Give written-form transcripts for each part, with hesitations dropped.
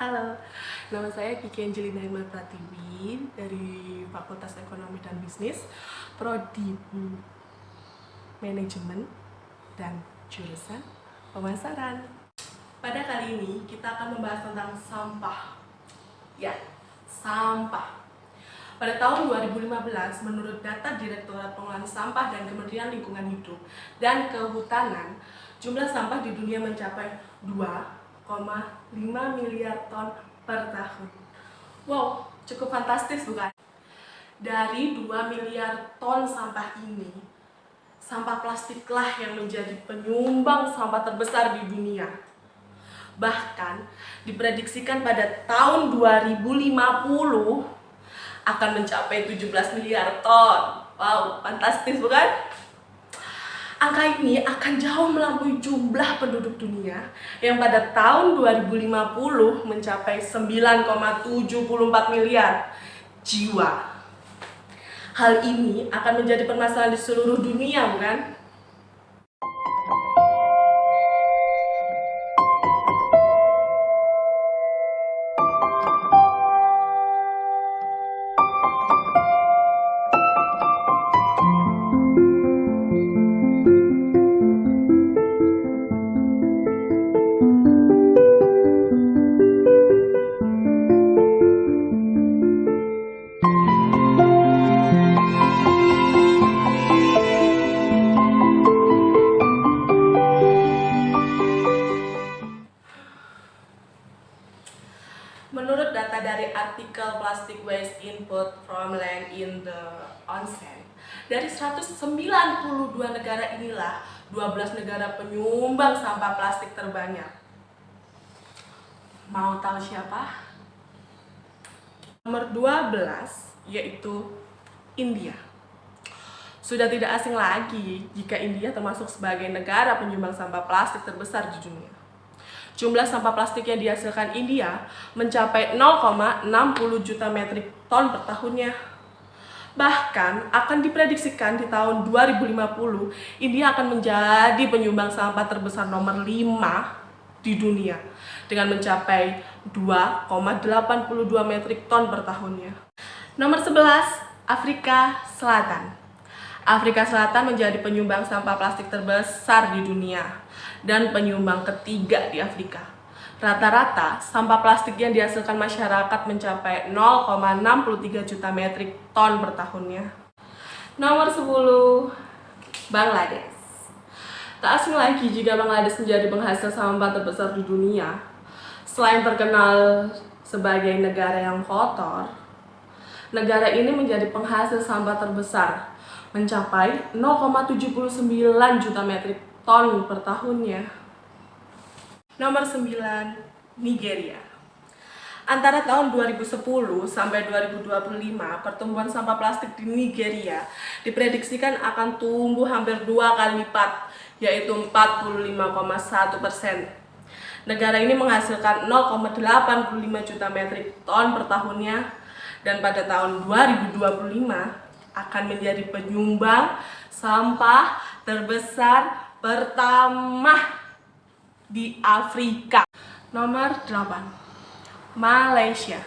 Halo, nama saya Kiki Angelina Iman Pratiwi dari Fakultas Ekonomi dan Bisnis, Prodi Manajemen dan Jurusan Pemasaran. Pada kali ini kita akan membahas tentang sampah. Ya, sampah. Pada tahun 2015, menurut data Direktorat Pengelolaan Sampah dan Kementerian Lingkungan Hidup dan Kehutanan, jumlah sampah di dunia mencapai 2,5 miliar ton per tahun. Wow, cukup fantastis bukan? Dari 2 miliar ton sampah ini, sampah plastiklah yang menjadi penyumbang sampah terbesar di dunia. Bahkan diprediksikan pada tahun 2050 akan mencapai 17 miliar ton. Wow, fantastis bukan? Angka ini akan jauh melampaui jumlah penduduk dunia yang pada tahun 2050 mencapai 9,74 miliar jiwa. Hal ini akan menjadi permasalahan di seluruh dunia, bukan? Menurut data dari artikel Plastic Waste Input from Land in the Ocean, dari 192 negara inilah 12 negara penyumbang sampah plastik terbanyak. Mau tahu siapa? Nomor 12 yaitu India. Sudah tidak asing lagi jika India termasuk sebagai negara penyumbang sampah plastik terbesar di dunia. Jumlah sampah plastik yang dihasilkan India mencapai 0,60 juta metrik ton per tahunnya. Bahkan akan diprediksikan di tahun 2050, India akan menjadi penyumbang sampah terbesar nomor 5 di dunia dengan mencapai 2,82 metrik ton per tahunnya. Nomor 11, Afrika Selatan. Afrika Selatan menjadi penyumbang sampah plastik terbesar di dunia dan penyumbang ketiga di Afrika. Rata-rata sampah plastik yang dihasilkan masyarakat mencapai 0,63 juta metrik ton per tahunnya. Nomor 10, Bangladesh. Tak asing lagi jika Bangladesh menjadi penghasil sampah terbesar di dunia. Selain terkenal sebagai negara yang kotor, negara ini menjadi penghasil sampah terbesar, mencapai 0,79 juta metrik ton per tahunnya. Nomor 9, Nigeria. Antara tahun 2010 sampai 2025, pertumbuhan sampah plastik di Nigeria diprediksikan akan tumbuh hampir 2 kali lipat, yaitu 45,1%. Negara ini menghasilkan 0,85 juta metrik ton per tahunnya, dan pada tahun 2025 akan menjadi penyumbang sampah terbesar pertama di Afrika. Nomor 8, Malaysia.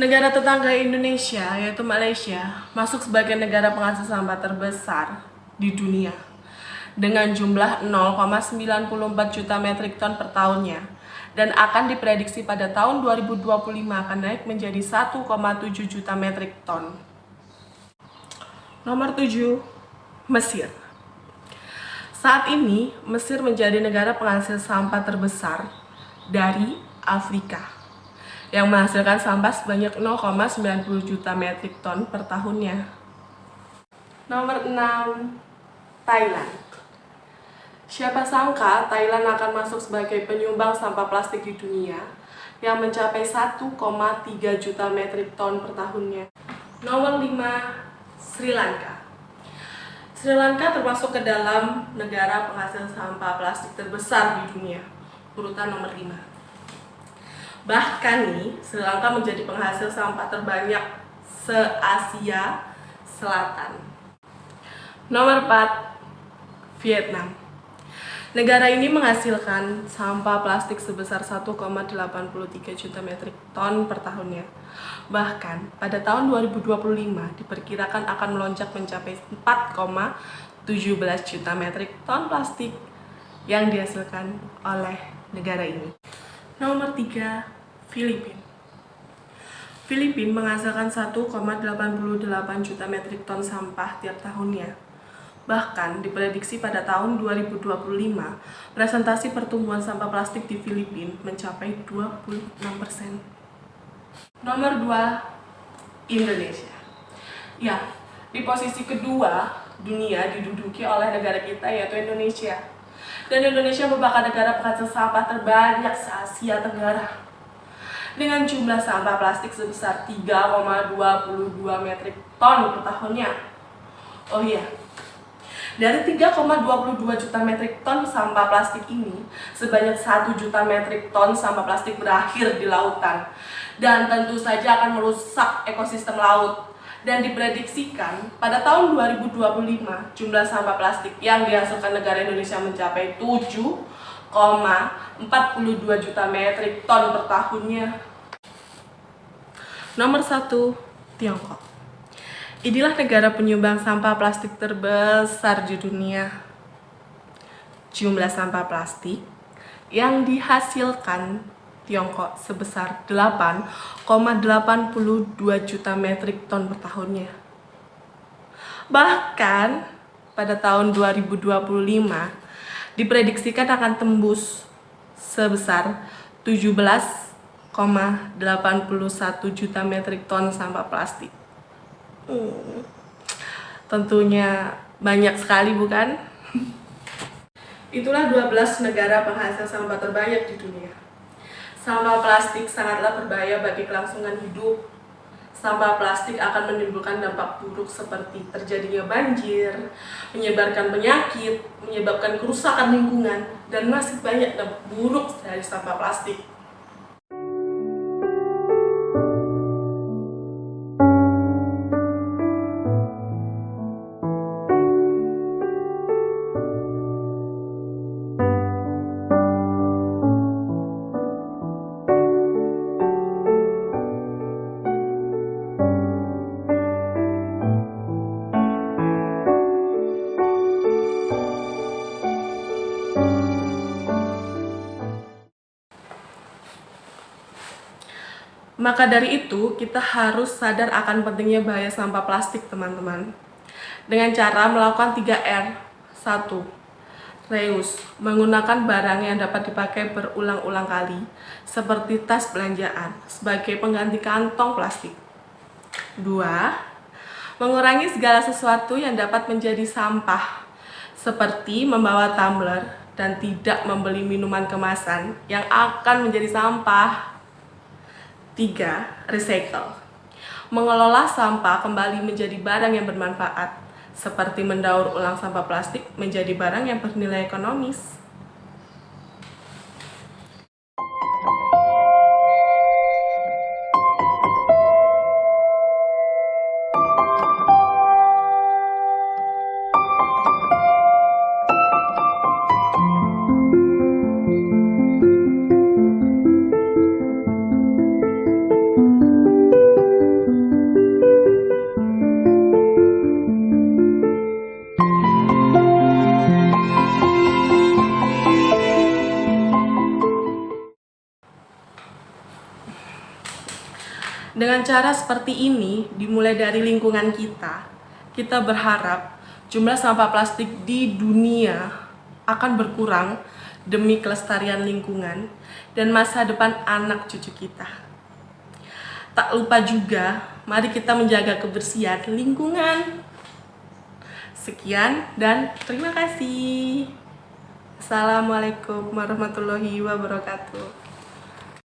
Negara tetangga Indonesia yaitu Malaysia masuk sebagai negara penghasil sampah terbesar di dunia dengan jumlah 0,94 juta metrik ton per tahunnya, dan akan diprediksi pada tahun 2025 akan naik menjadi 1,7 juta metrik ton. Nomor 7, Mesir. Saat ini, Mesir menjadi negara penghasil sampah terbesar dari Afrika, yang menghasilkan sampah sebanyak 0,90 juta metrik ton per tahunnya. Nomor 6, Thailand. Siapa sangka Thailand akan masuk sebagai penyumbang sampah plastik di dunia yang mencapai 1,3 juta metrik ton per tahunnya. Nomor 5, Sri Lanka. Sri Lanka termasuk ke dalam negara penghasil sampah plastik terbesar di dunia, urutan nomor 5. Bahkan nih, Sri Lanka menjadi penghasil sampah terbanyak se-Asia Selatan. Nomor 4, Vietnam. Negara ini menghasilkan sampah plastik sebesar 1,83 juta metrik ton per tahunnya. Bahkan pada tahun 2025 diperkirakan akan melonjak mencapai 4,17 juta metrik ton plastik yang dihasilkan oleh negara ini. Nomor 3, Filipina. Filipina menghasilkan 1,88 juta metrik ton sampah tiap tahunnya. Bahkan diprediksi pada tahun 2025, presentasi pertumbuhan sampah plastik di Filipina mencapai 26%. Nomor 2, Indonesia. Ya, di posisi kedua dunia diduduki oleh negara kita yaitu Indonesia. Dan Indonesia merupakan negara penghasil sampah terbanyak se-Asia Tenggara dengan jumlah sampah plastik sebesar 3,22 metrik ton per tahunnya. Oh iya, dari 3,22 juta metrik ton sampah plastik ini, sebanyak 1 juta metrik ton sampah plastik berakhir di lautan dan tentu saja akan merusak ekosistem laut. Dan diprediksikan pada tahun 2025 jumlah sampah plastik yang dihasilkan negara Indonesia mencapai 7,42 juta metrik ton per tahunnya. Nomor 1, Tiongkok. Inilah negara penyumbang sampah plastik terbesar di dunia. Jumlah sampah plastik yang dihasilkan Tiongkok sebesar 8,82 juta metrik ton per tahunnya. Bahkan pada tahun 2025 diprediksikan akan tembus sebesar 17,81 juta metrik ton sampah plastik. Tentunya banyak sekali, bukan? Itulah 12 negara penghasil sampah terbanyak di dunia. Sampah plastik sangatlah berbahaya bagi kelangsungan hidup. Sampah plastik akan menimbulkan dampak buruk seperti terjadinya banjir, menyebarkan penyakit, menyebabkan kerusakan lingkungan, dan masih banyak dampak buruk dari sampah plastik. Maka dari itu, kita harus sadar akan pentingnya bahaya sampah plastik, teman-teman. Dengan cara melakukan 3R. 1. Reuse, menggunakan barang yang dapat dipakai berulang-ulang kali, seperti tas belanjaan, sebagai pengganti kantong plastik. 2. Mengurangi segala sesuatu yang dapat menjadi sampah, seperti membawa tumbler dan tidak membeli minuman kemasan yang akan menjadi sampah. 3. Recycle, mengelola sampah kembali menjadi barang yang bermanfaat, seperti mendaur ulang sampah plastik menjadi barang yang bernilai ekonomis. Dengan cara seperti ini, dimulai dari lingkungan kita berharap jumlah sampah plastik di dunia akan berkurang demi kelestarian lingkungan dan masa depan anak cucu kita. Tak lupa juga, mari kita menjaga kebersihan lingkungan. Sekian dan terima kasih. Assalamualaikum warahmatullahi wabarakatuh.